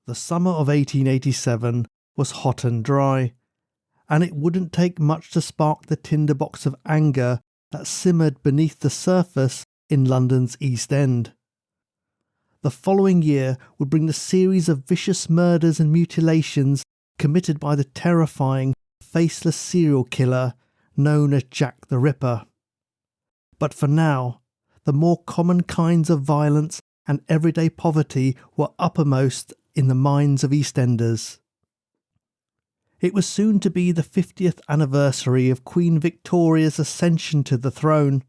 The summer of 1887 was hot and dry, and it wouldn't take much to spark the tinderbox of anger that simmered beneath the surface in London's East End. The following year would bring the series of vicious murders and mutilations committed by the terrifying, faceless serial killer known as Jack the Ripper. But for now, the more common kinds of violence and everyday poverty were uppermost in the minds of EastEnders. It was soon to be the 50th anniversary of Queen Victoria's ascension to the throne,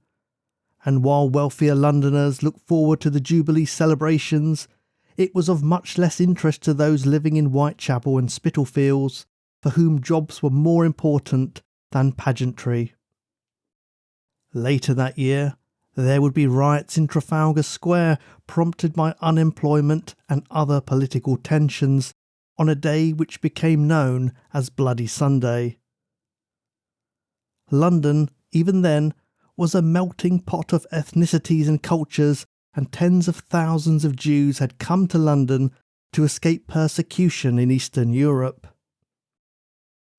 and while wealthier Londoners looked forward to the Jubilee celebrations, it was of much less interest to those living in Whitechapel and Spitalfields, for whom jobs were more important than pageantry. Later that year, there would be riots in Trafalgar Square prompted by unemployment and other political tensions on a day which became known as Bloody Sunday. London, even then, was a melting pot of ethnicities and cultures, and tens of thousands of Jews had come to London to escape persecution in Eastern Europe.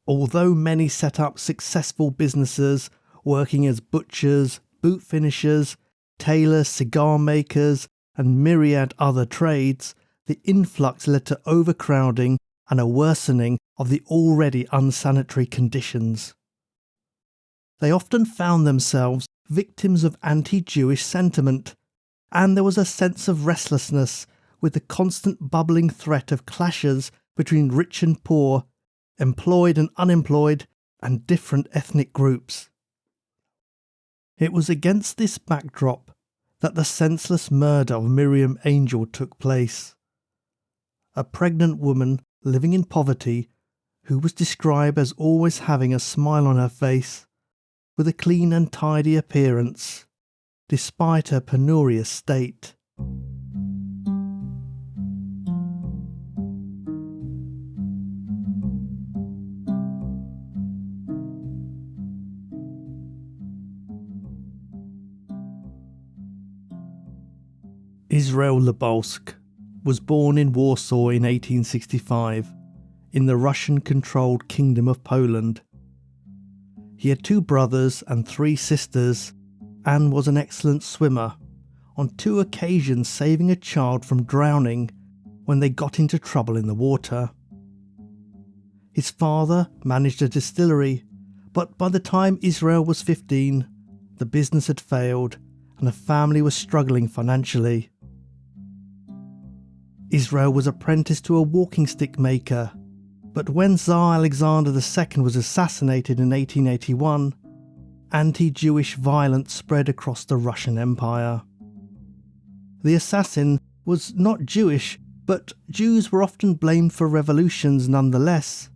Although many set up successful businesses, working as butchers, boot finishers, tailors, cigar makers, and myriad other trades, the influx led to overcrowding and a worsening of the already unsanitary conditions. They often found themselves victims of anti-Jewish sentiment, and there was a sense of restlessness with the constant bubbling threat of clashes between rich and poor, employed and unemployed, and different ethnic groups. It was against this backdrop that the senseless murder of Miriam Angel took place. A pregnant woman living in poverty, who was described as always having a smile on her face, with a clean and tidy appearance, despite her penurious state. Israel Lubalsk was born in Warsaw in 1865, in the Russian-controlled Kingdom of Poland. He had 2 brothers and 3 sisters, and was an excellent swimmer, on 2 occasions saving a child from drowning when they got into trouble in the water. His father managed a distillery, but by the time Israel was 15, the business had failed and the family was struggling financially. Israel was apprenticed to a walking stick maker, but when Tsar Alexander II was assassinated in 1881, anti-Jewish violence spread across the Russian Empire. The assassin was not Jewish, but Jews were often blamed for revolutions nonetheless,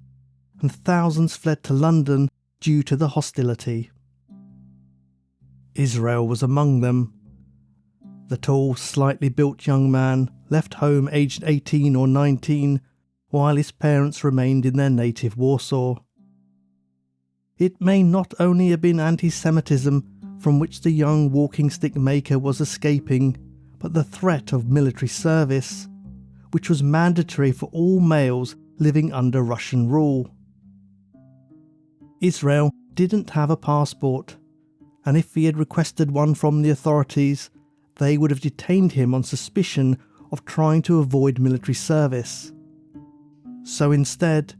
and thousands fled to London due to the hostility. Israel was among them. The tall, slightly built young man left home aged 18 or 19, while his parents remained in their native Warsaw. It may not only have been anti-Semitism from which the young walking stick maker was escaping, but the threat of military service, which was mandatory for all males living under Russian rule. Israel didn't have a passport, and if he had requested one from the authorities, they would have detained him on suspicion of trying to avoid military service. So instead,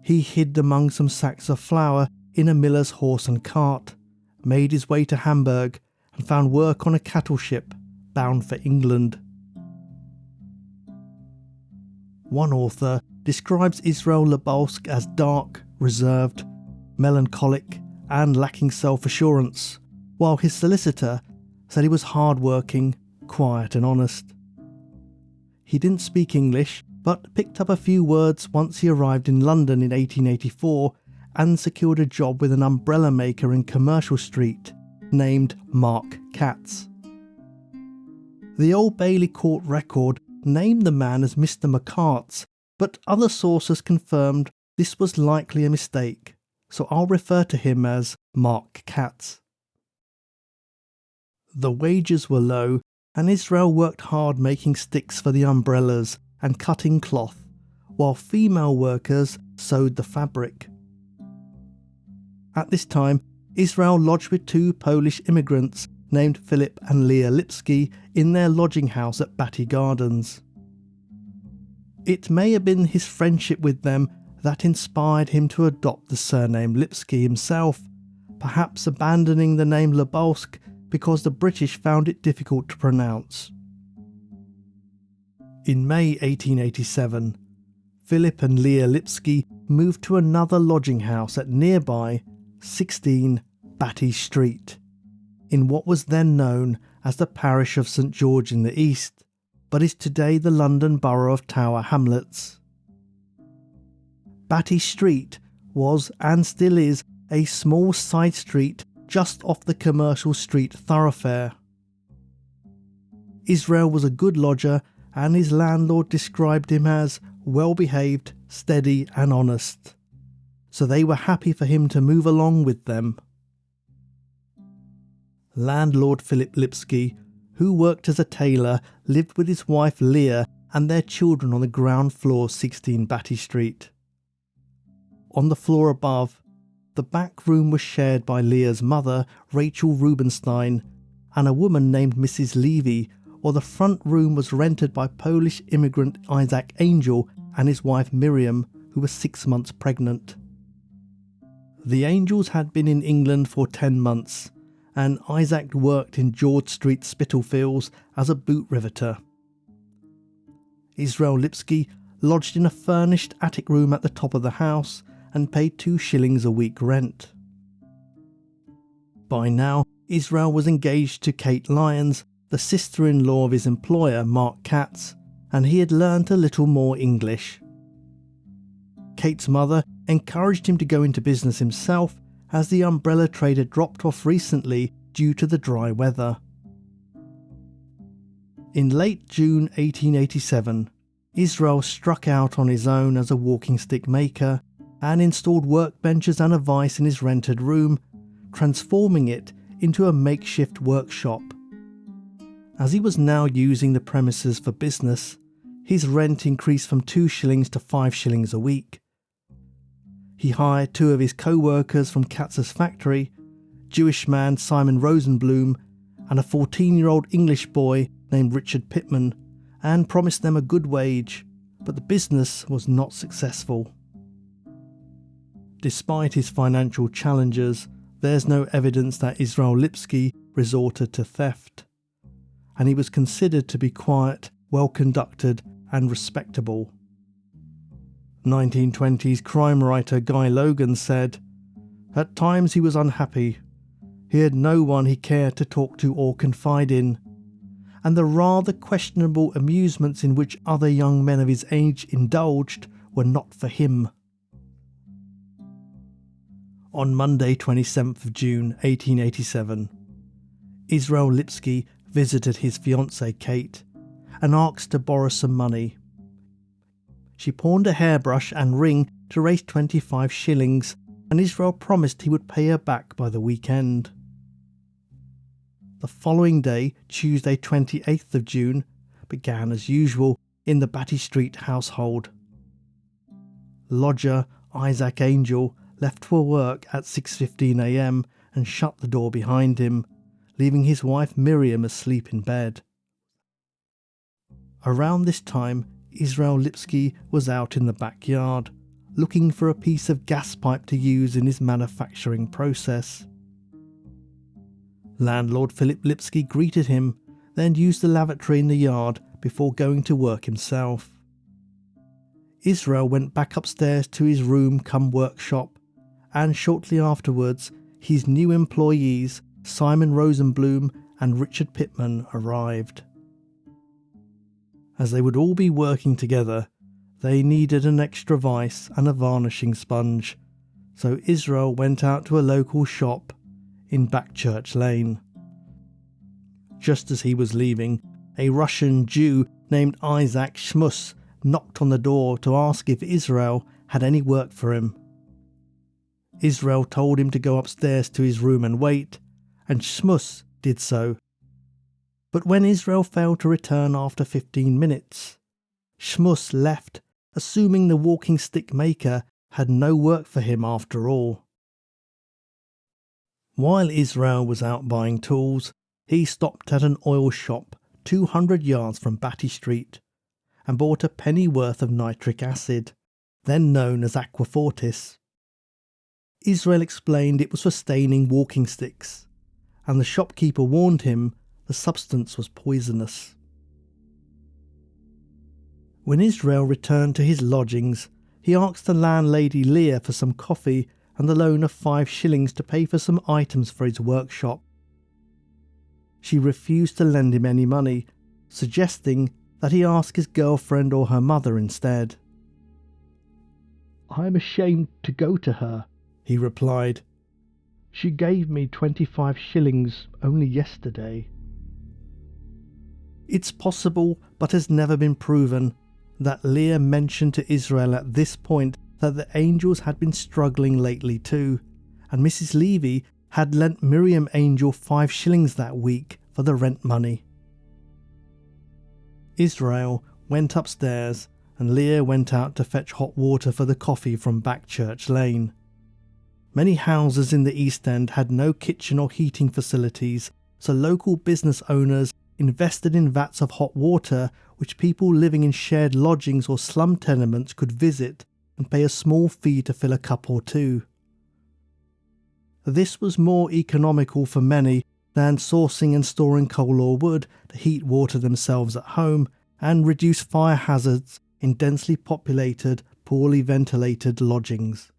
he hid among some sacks of flour in a miller's horse and cart, made his way to Hamburg, and found work on a cattle ship bound for England. One author describes Israel Lubalsk as dark, reserved, melancholic, and lacking self-assurance, while his solicitor said he was hard-working, quiet and honest. He didn't speak English, but picked up a few words once he arrived in London in 1884 and secured a job with an umbrella maker in Commercial Street named Mark Katz. The Old Bailey Court record named the man as Mr. McCart's, but other sources confirmed this was likely a mistake, so I'll refer to him as Mark Katz. The wages were low, and Israel worked hard making sticks for the umbrellas and cutting cloth, while female workers sewed the fabric. At this time, Israel lodged with two Polish immigrants named Philip and Leah Lipski in their lodging house at Batty Gardens. It may have been his friendship with them that inspired him to adopt the surname Lipski himself, perhaps abandoning the name Lubalsk because the British found it difficult to pronounce. In May 1887, Philip and Leah Lipski moved to another lodging house at nearby 16 Batty Street, in what was then known as the parish of St George in the East, but is today the London borough of Tower Hamlets. Batty Street was and still is a small side street just off the commercial street thoroughfare. Israel was a good lodger, and his landlord described him as well-behaved, steady and honest, so they were happy for him to move along with them. Landlord Philip Lipski, who worked as a tailor, lived with his wife Leah and their children on the ground floor 16 Batty Street. On the floor above, the back room was shared by Leah's mother, Rachel Rubenstein, and a woman named Mrs. Levy, while the front room was rented by Polish immigrant Isaac Angel and his wife Miriam, who was 6 months pregnant. The Angels had been in England for 10 months, and Isaac worked in George Street, Spitalfields, as a boot riveter. Israel Lipski lodged in a furnished attic room at the top of the house and paid 2 shillings a week rent. By now, Israel was engaged to Kate Lyons, the sister-in-law of his employer, Mark Katz, and he had learnt a little more English. Kate's mother encouraged him to go into business himself, as the umbrella trade had dropped off recently due to the dry weather. In late June 1887, Israel struck out on his own as a walking stick maker and installed workbenches and a vice in his rented room, transforming it into a makeshift workshop. As he was now using the premises for business, his rent increased from 2 shillings to 5 shillings a week. He hired 2 of his co-workers from Katz's factory, Jewish man Simon Rosenblum and a 14-year-old English boy named Richard Pittman, and promised them a good wage, but the business was not successful. Despite his financial challenges, there's no evidence that Israel Lipski resorted to theft, and he was considered to be quiet, well-conducted and respectable. 1920s crime writer Guy Logan said, "At times he was unhappy. He had no one he cared to talk to or confide in, and the rather questionable amusements in which other young men of his age indulged were not for him." On Monday 27th of June 1887, Israel Lipski visited his fiancée Kate and asked to borrow some money. She pawned a hairbrush and ring to raise 25 shillings, and Israel promised he would pay her back by the weekend. The following day, Tuesday 28th of June, began as usual in the Batty Street household. Lodger Isaac Angel left for work at 6:15 a.m. and shut the door behind him, leaving his wife Miriam asleep in bed. Around this time, Israel Lipski was out in the backyard, looking for a piece of gas pipe to use in his manufacturing process. Landlord Philip Lipski greeted him, then used the lavatory in the yard before going to work himself. Israel went back upstairs to his room cum workshop, and shortly afterwards his new employees, Simon Rosenblum and Richard Pittman, arrived. As they would all be working together, they needed an extra vice and a varnishing sponge, so Israel went out to a local shop in Backchurch Lane. Just as he was leaving, a Russian Jew named Isaac Schmuss knocked on the door to ask if Israel had any work for him. Israel told him to go upstairs to his room and wait, and Schmuss did so. But when Israel failed to return after 15 minutes, Schmuss left assuming the walking stick maker had no work for him after all. While Israel was out buying tools, he stopped at an oil shop 200 yards from Batty Street and bought a pennyworth of nitric acid, then known as aquafortis. Israel explained it was for staining walking sticks, and the shopkeeper warned him the substance was poisonous. When Israel returned to his lodgings, he asked the landlady Leah for some coffee and the loan of 5 shillings to pay for some items for his workshop. She refused to lend him any money, suggesting that he ask his girlfriend or her mother instead. "I am ashamed to go to her," he replied. "She gave me 25 shillings only yesterday." It's possible, but has never been proven, that Leah mentioned to Israel at this point that the Angels had been struggling lately too, and Mrs. Levy had lent Miriam Angel 5 shillings that week for the rent money. Israel went upstairs and Leah went out to fetch hot water for the coffee from Backchurch Lane. Many houses in the East End had no kitchen or heating facilities, so local business owners invested in vats of hot water which people living in shared lodgings or slum tenements could visit and pay a small fee to fill a cup or two. This was more economical for many than sourcing and storing coal or wood to heat water themselves at home and reduce fire hazards in densely populated, poorly ventilated lodgings.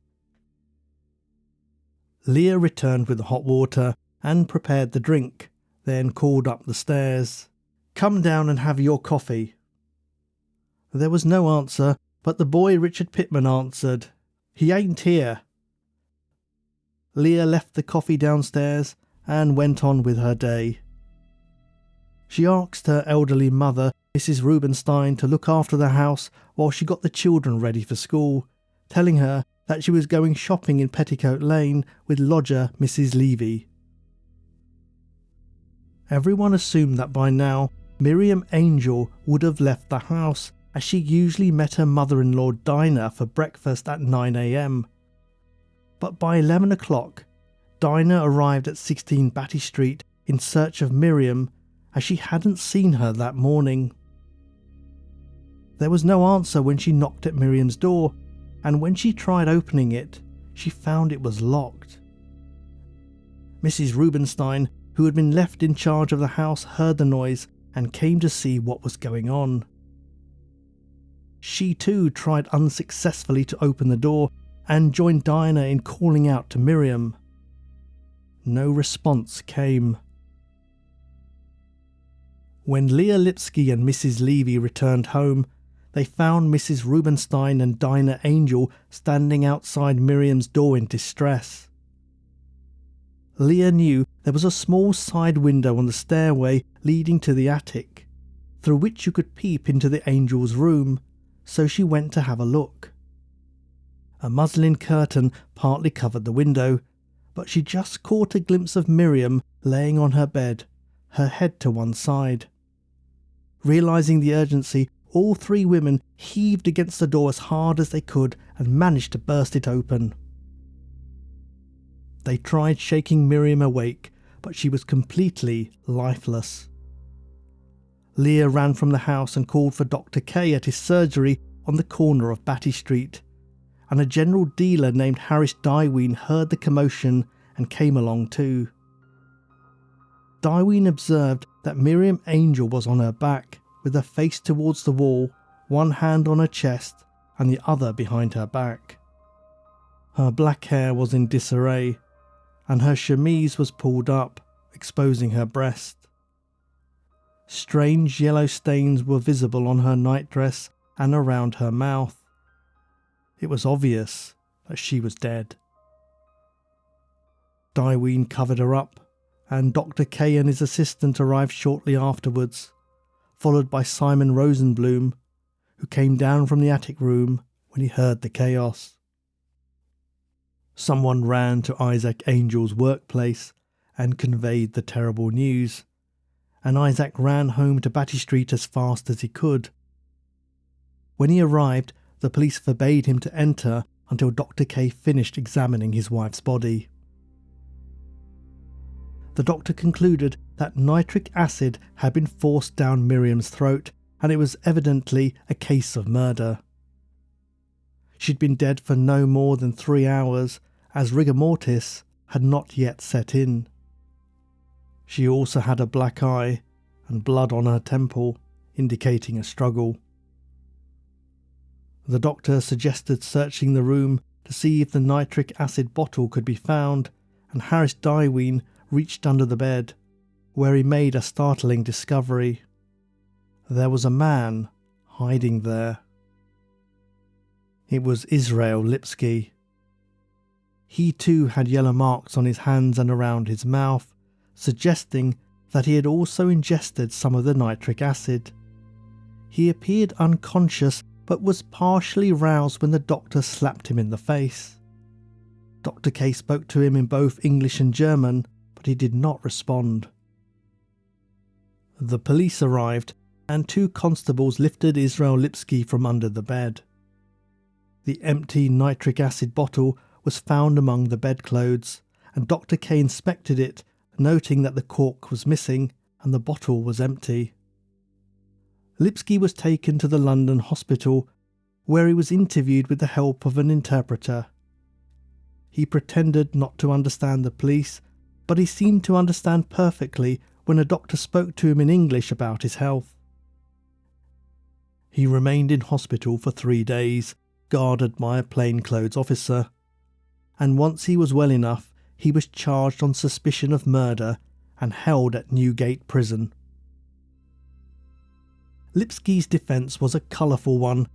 Leah returned with the hot water and prepared the drink, then called up the stairs, "Come down and have your coffee." There was no answer, but the boy Richard Pitman answered, "He ain't here." Leah left the coffee downstairs and went on with her day. She asked her elderly mother, Mrs. Rubenstein, to look after the house while she got the children ready for school, telling her that she was going shopping in Petticoat Lane with lodger Mrs. Levy. Everyone assumed that by now Miriam Angel would have left the house, as she usually met her mother-in-law Dinah for breakfast at 9 a.m. But by 11 o'clock, Dinah arrived at 16 Batty Street in search of Miriam, as she hadn't seen her that morning. There was no answer when she knocked at Miriam's door, and when she tried opening it, she found it was locked. Mrs. Rubenstein, who had been left in charge of the house, heard the noise and came to see what was going on. She too tried unsuccessfully to open the door and joined Dinah in calling out to Miriam. No response came. When Leah Lipski and Mrs. Levy returned home, they found Mrs. Rubenstein and Dinah Angel standing outside Miriam's door in distress. Leah knew there was a small side window on the stairway leading to the attic, through which you could peep into the Angel's room, so she went to have a look. A muslin curtain partly covered the window, but she just caught a glimpse of Miriam laying on her bed, her head to one side. Realising the urgency, all 3 women heaved against the door as hard as they could and managed to burst it open. They tried shaking Miriam awake, but she was completely lifeless. Leah ran from the house and called for Dr. K at his surgery on the corner of Batty Street, and a general dealer named Harris Dyween heard the commotion and came along too. Dyween observed that Miriam Angel was on her back, with her face towards the wall, one hand on her chest and the other behind her back. Her black hair was in disarray, and her chemise was pulled up, exposing her breast. Strange yellow stains were visible on her nightdress and around her mouth. It was obvious that she was dead. Dyween covered her up, and Dr. K and his assistant arrived shortly afterwards, followed by Simon Rosenblum, who came down from the attic room when he heard the chaos. Someone ran to Isaac Angel's workplace and conveyed the terrible news, and Isaac ran home to Batty Street as fast as he could. When he arrived, the police forbade him to enter until Dr. K finished examining his wife's body. The doctor concluded that nitric acid had been forced down Miriam's throat, and it was evidently a case of murder. She'd been dead for no more than 3 hours, as rigor mortis had not yet set in. She also had a black eye and blood on her temple, indicating a struggle. The doctor suggested searching the room to see if the nitric acid bottle could be found, and Harris Dyween reached under the bed, where he made a startling discovery. There was a man hiding there. It was Israel Lipski. He too had yellow marks on his hands and around his mouth, suggesting that he had also ingested some of the nitric acid. He appeared unconscious but was partially roused when the doctor slapped him in the face. Dr. K spoke to him in both English and German, but he did not respond. The police arrived, and 2 constables lifted Israel Lipski from under the bed. The empty nitric acid bottle was found among the bedclothes, and Dr. K inspected it, noting that the cork was missing and the bottle was empty. Lipski was taken to the London hospital, where he was interviewed with the help of an interpreter. He pretended not to understand the police, but he seemed to understand perfectly when a doctor spoke to him in English about his health. He remained in hospital for 3 days, guarded by a plainclothes officer, and once he was well enough, he was charged on suspicion of murder and held at Newgate Prison. Lipski's defence was a colourful one.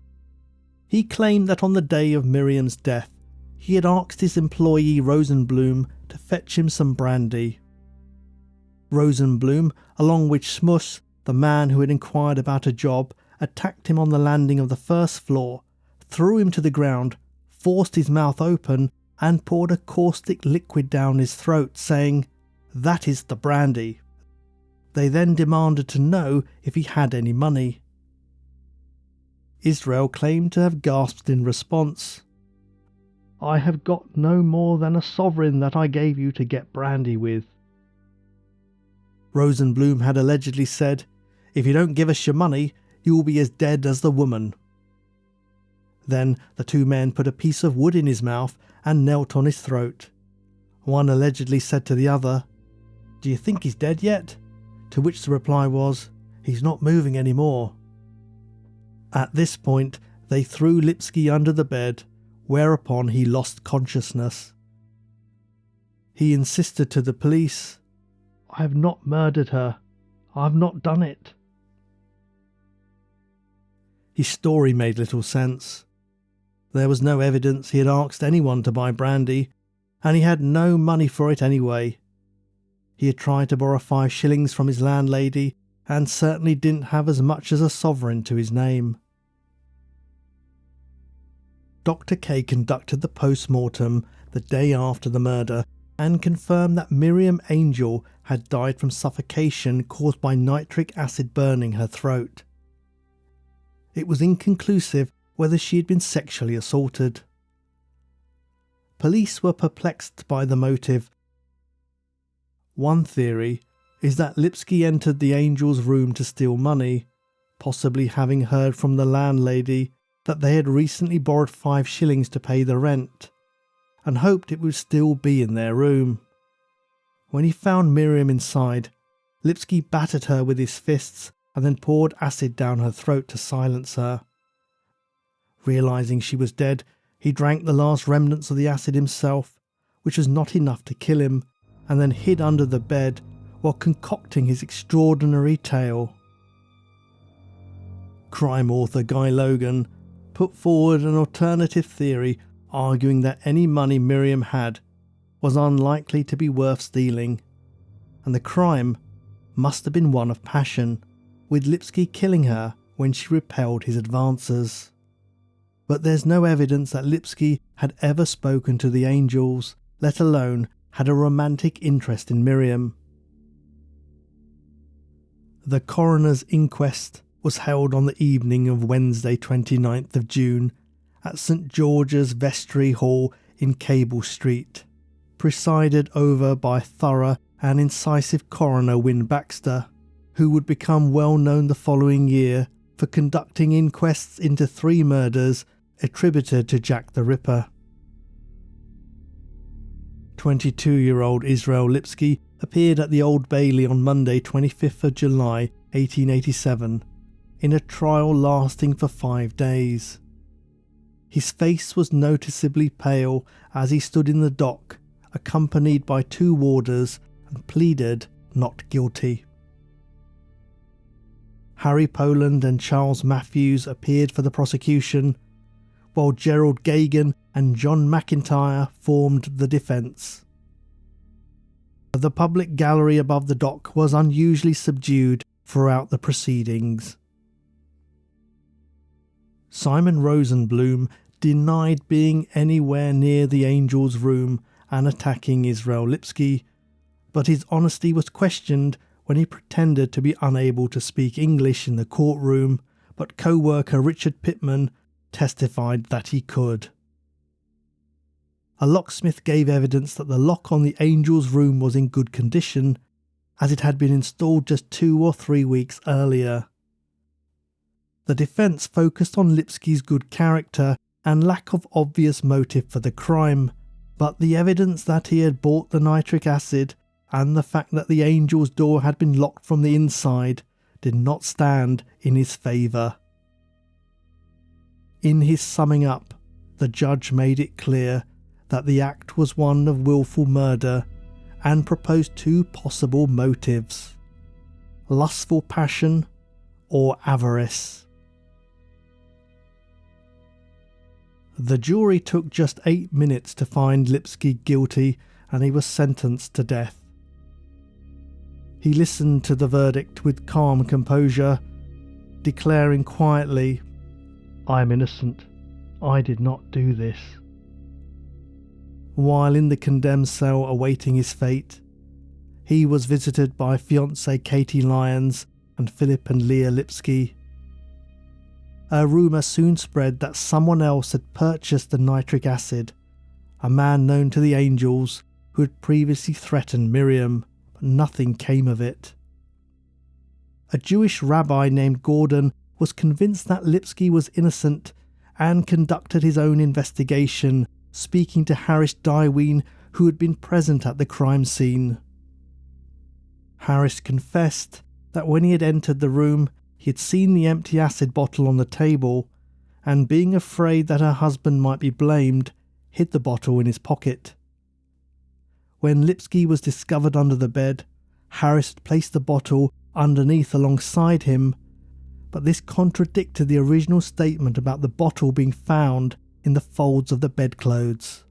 He claimed that on the day of Miriam's death, he had asked his employee Rosenblum to fetch him some brandy. Rosenblum, along with Schmuss, the man who had inquired about a job, attacked him on the landing of the first floor, threw him to the ground, forced his mouth open, and poured a caustic liquid down his throat, saying, "That is the brandy." They then demanded to know if he had any money. Israel claimed to have gasped in response, "I have got no more than a sovereign that I gave you to get brandy with." Rosenblum had allegedly said, "If you don't give us your money, you will be as dead as the woman." Then the 2 men put a piece of wood in his mouth and knelt on his throat. One allegedly said to the other, "Do you think he's dead yet?" To which the reply was, "He's not moving anymore." At this point, they threw Lipski under the bed, whereupon he lost consciousness. He insisted to the police, "I have not murdered her. I have not done it." His story made little sense. There was no evidence he had asked anyone to buy brandy, and he had no money for it anyway. He had tried to borrow 5 shillings from his landlady, and certainly didn't have as much as a sovereign to his name. Dr. K conducted the post-mortem the day after the murder and confirmed that Miriam Angel had died from suffocation caused by nitric acid burning her throat. It was inconclusive whether she had been sexually assaulted. Police were perplexed by the motive. One theory is that Lipski entered the Angel's room to steal money, possibly having heard from the landlady that they had recently borrowed 5 shillings to pay the rent, and hoped it would still be in their room. When he found Miriam inside, Lipski battered her with his fists and then poured acid down her throat to silence her. Realising she was dead, he drank the last remnants of the acid himself, which was not enough to kill him, and then hid under the bed while concocting his extraordinary tale. Crime author Guy Logan put forward an alternative theory arguing that any money Miriam had was unlikely to be worth stealing, and the crime must have been one of passion, with Lipski killing her when she repelled his advances. But there's no evidence that Lipski had ever spoken to the Angels, let alone had a romantic interest in Miriam. The coroner's inquest was held on the evening of Wednesday 29th of June, at St George's Vestry Hall in Cable Street, presided over by thorough and incisive coroner Wynne Baxter, who would become well known the following year for conducting inquests into 3 murders attributed to Jack the Ripper. 22-year-old Israel Lipski appeared at the Old Bailey on Monday 25th of July 1887 in a trial lasting for 5 days. His face was noticeably pale as he stood in the dock, accompanied by 2 warders, and pleaded not guilty. Harry Poland and Charles Matthews appeared for the prosecution, while Gerald Gagan and John McIntyre formed the defence. The public gallery above the dock was unusually subdued throughout the proceedings. Simon Rosenblum denied being anywhere near the Angel's room and attacking Israel Lipski, but his honesty was questioned when he pretended to be unable to speak English in the courtroom, but co-worker Richard Pittman testified that he could. A locksmith gave evidence that the lock on the Angel's room was in good condition, as it had been installed just 2 or 3 weeks earlier. The defence focused on Lipski's good character and lack of obvious motive for the crime, but the evidence that he had bought the nitric acid and the fact that the Angel's door had been locked from the inside did not stand in his favour. In his summing up, the judge made it clear that the act was one of willful murder and proposed 2 possible motives: lustful passion or avarice. The jury took just 8 minutes to find Lipski guilty, and he was sentenced to death. He listened to the verdict with calm composure, declaring quietly, "I am innocent. I did not do this." While in the condemned cell awaiting his fate, he was visited by fiancée Katie Lyons and Philip and Leah Lipski. A rumour soon spread that someone else had purchased the nitric acid, a man known to the Angels who had previously threatened Miriam, but nothing came of it. A Jewish rabbi named Gordon was convinced that Lipski was innocent and conducted his own investigation, speaking to Harris Dyween, who had been present at the crime scene. Harris confessed that when he had entered the room, he had seen the empty acid bottle on the table, and being afraid that her husband might be blamed, hid the bottle in his pocket. When Lipski was discovered under the bed, Harris had placed the bottle underneath alongside him, but this contradicted the original statement about the bottle being found in the folds of the bedclothes.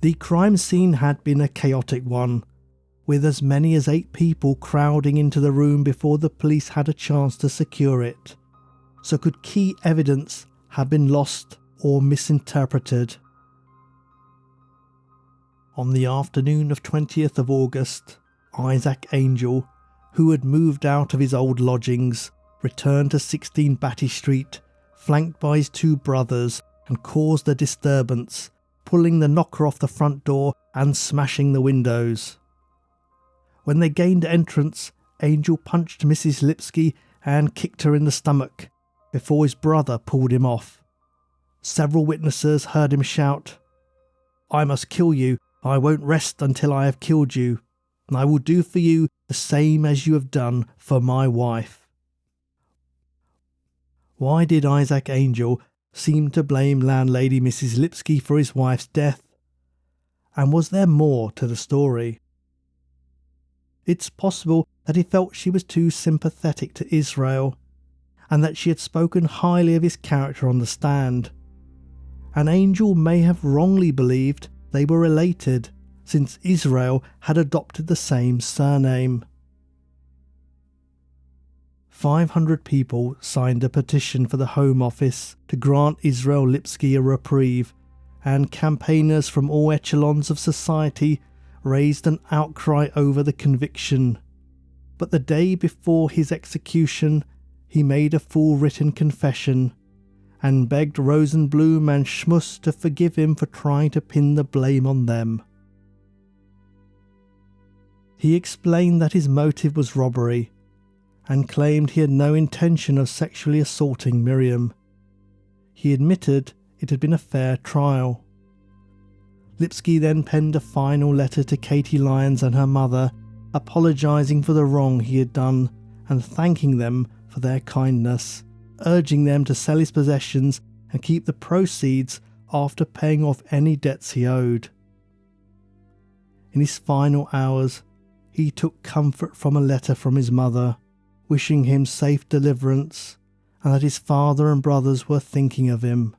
The crime scene had been a chaotic one, with as many as 8 people crowding into the room before the police had a chance to secure it. So could key evidence have been lost or misinterpreted? On the afternoon of 20th of August, Isaac Angel, who had moved out of his old lodgings, returned to 16 Batty Street, flanked by his 2 brothers, and caused a disturbance, pulling the knocker off the front door and smashing the windows. When they gained entrance, Angel punched Mrs. Lipski and kicked her in the stomach, before his brother pulled him off. Several witnesses heard him shout, "I must kill you. I won't rest until I have killed you. And I will do for you the same as you have done for my wife." Why did Isaac Angel seem to blame landlady Mrs. Lipski for his wife's death? And was there more to the story? It's possible that he felt she was too sympathetic to Israel, and that she had spoken highly of his character on the stand. And Angel may have wrongly believed they were related, since Israel had adopted the same surname. 500 people signed a petition for the Home Office to grant Israel Lipski a reprieve, and campaigners from all echelons of society raised an outcry over the conviction. But the day before his execution, he made a full written confession, and begged Rosenblum and Schmuss to forgive him for trying to pin the blame on them. He explained that his motive was robbery and claimed he had no intention of sexually assaulting Miriam. He admitted it had been a fair trial. Lipski then penned a final letter to Katie Lyons and her mother, apologising for the wrong he had done and thanking them for their kindness, urging them to sell his possessions and keep the proceeds after paying off any debts he owed. In his final hours, he took comfort from a letter from his mother, wishing him safe deliverance and that his father and brothers were thinking of him.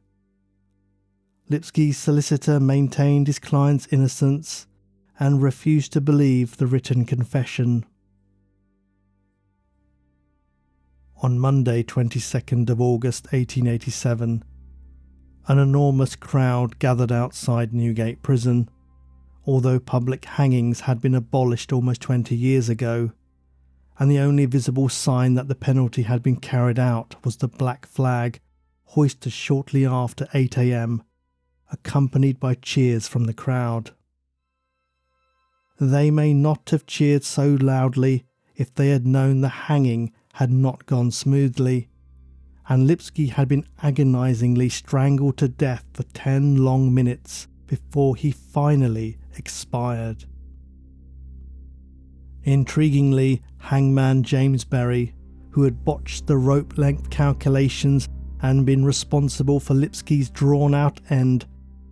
Lipski's solicitor maintained his client's innocence and refused to believe the written confession. On Monday, 22nd of August 1887, an enormous crowd gathered outside Newgate Prison, although public hangings had been abolished almost 20 years ago, and the only visible sign that the penalty had been carried out was the black flag, hoisted shortly after 8 a.m, accompanied by cheers from the crowd. They may not have cheered so loudly if they had known the hanging had not gone smoothly, and Lipski had been agonisingly strangled to death for 10 long minutes before he finally expired. Intriguingly, hangman James Berry, who had botched the rope length calculations and been responsible for Lipski's drawn-out end,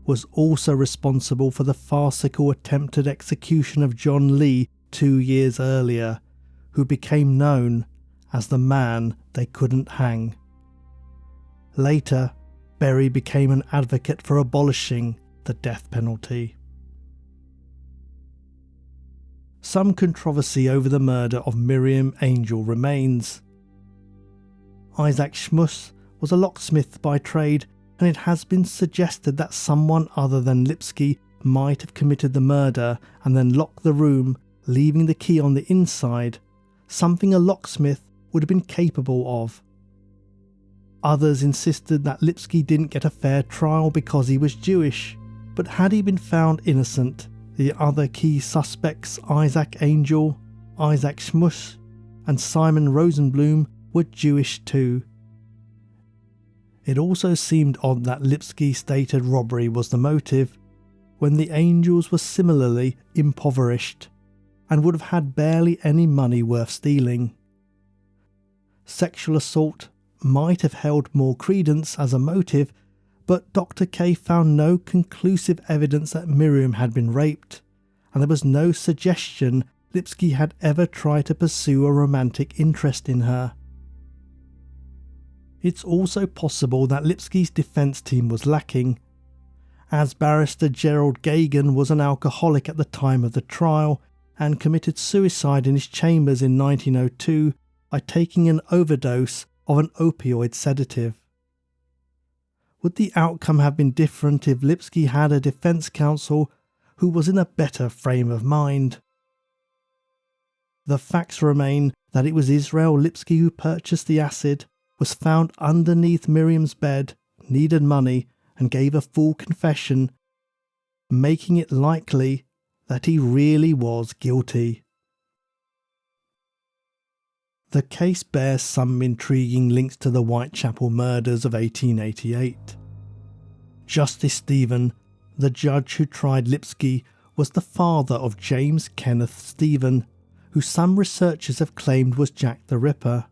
was also responsible for the farcical attempted execution of John Lee 2 years earlier, who became known as the man they couldn't hang. Later, Berry became an advocate for abolishing the death penalty. Some controversy over the murder of Miriam Angel remains. Isaac Schmuss was a locksmith by trade, and it has been suggested that someone other than Lipski might have committed the murder and then locked the room, leaving the key on the inside, something a locksmith would have been capable of. Others insisted that Lipski didn't get a fair trial because he was Jewish, but had he been found innocent, the other key suspects, Isaac Angel, Isaac Schmuss, and Simon Rosenblum, were Jewish too. It also seemed odd that Lipski stated robbery was the motive, when the Angels were similarly impoverished and would have had barely any money worth stealing. Sexual assault might have held more credence as a motive, but Dr. K found no conclusive evidence that Miriam had been raped, and there was no suggestion Lipski had ever tried to pursue a romantic interest in her. It's also possible that Lipski's defence team was lacking, as barrister Gerald Gagan was an alcoholic at the time of the trial and committed suicide in his chambers in 1902 by taking an overdose of an opioid sedative. Would the outcome have been different if Lipski had a defence counsel who was in a better frame of mind? The facts remain that it was Israel Lipski who purchased the acid, was found underneath Miriam's bed, needed money, and gave a full confession, making it likely that he really was guilty. The case bears some intriguing links to the Whitechapel murders of 1888. Justice Stephen, the judge who tried Lipski, was the father of James Kenneth Stephen, who some researchers have claimed was Jack the Ripper.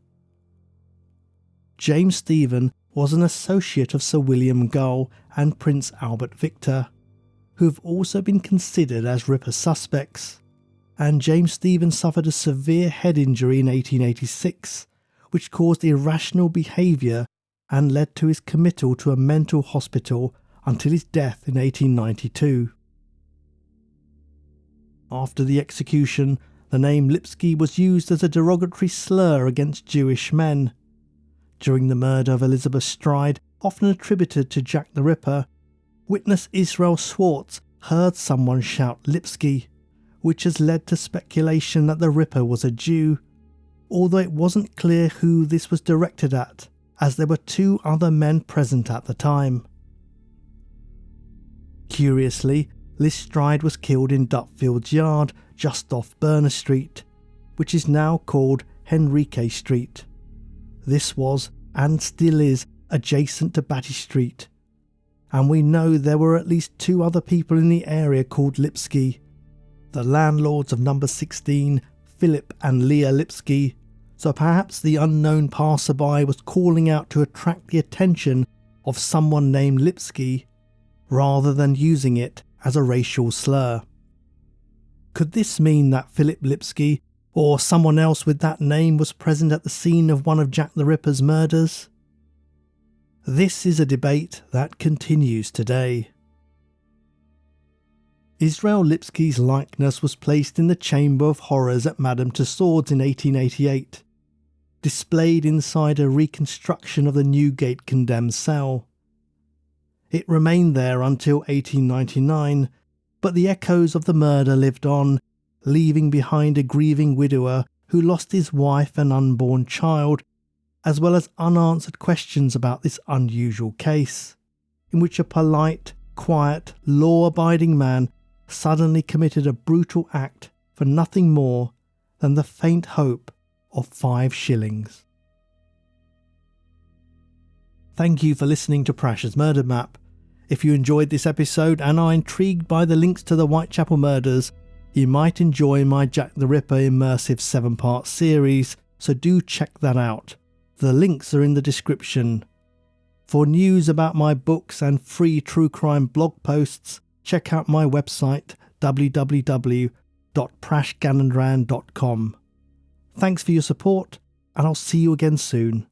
James Stephen was an associate of Sir William Gull and Prince Albert Victor, who have also been considered as Ripper suspects, and James Stephen suffered a severe head injury in 1886, which caused irrational behaviour and led to his committal to a mental hospital until his death in 1892. After the execution, the name Lipski was used as a derogatory slur against Jewish men. During the murder of Elizabeth Stride, often attributed to Jack the Ripper, witness Israel Swartz heard someone shout Lipski, which has led to speculation that the Ripper was a Jew, although it wasn't clear who this was directed at, as there were 2 other men present at the time. Curiously, Lestrade was killed in Dupfield's Yard just off Berner Street, which is now called Henrique Street. This was, and still is, adjacent to Batty Street, and we know there were at least 2 other people in the area called Lipski, the landlords of number 16, Philip and Leah Lipski, so perhaps the unknown passerby was calling out to attract the attention of someone named Lipski, rather than using it as a racial slur. Could this mean that Philip Lipski, or someone else with that name, was present at the scene of one of Jack the Ripper's murders? This is a debate that continues today. Israel Lipski's likeness was placed in the Chamber of Horrors at Madame Tussauds in 1888, displayed inside a reconstruction of the Newgate condemned cell. It remained there until 1899, but the echoes of the murder lived on, leaving behind a grieving widower who lost his wife and unborn child, as well as unanswered questions about this unusual case, in which a polite, quiet, law-abiding man suddenly committed a brutal act for nothing more than the faint hope of 5 shillings. Thank you for listening to Prash's Murder Map. If you enjoyed this episode and are intrigued by the links to the Whitechapel murders, you might enjoy my Jack the Ripper immersive 7-part series, so do check that out. The links are in the description. For news about my books and free true crime blog posts, check out my website www.prashganandran.com. Thanks for your support, and I'll see you again soon.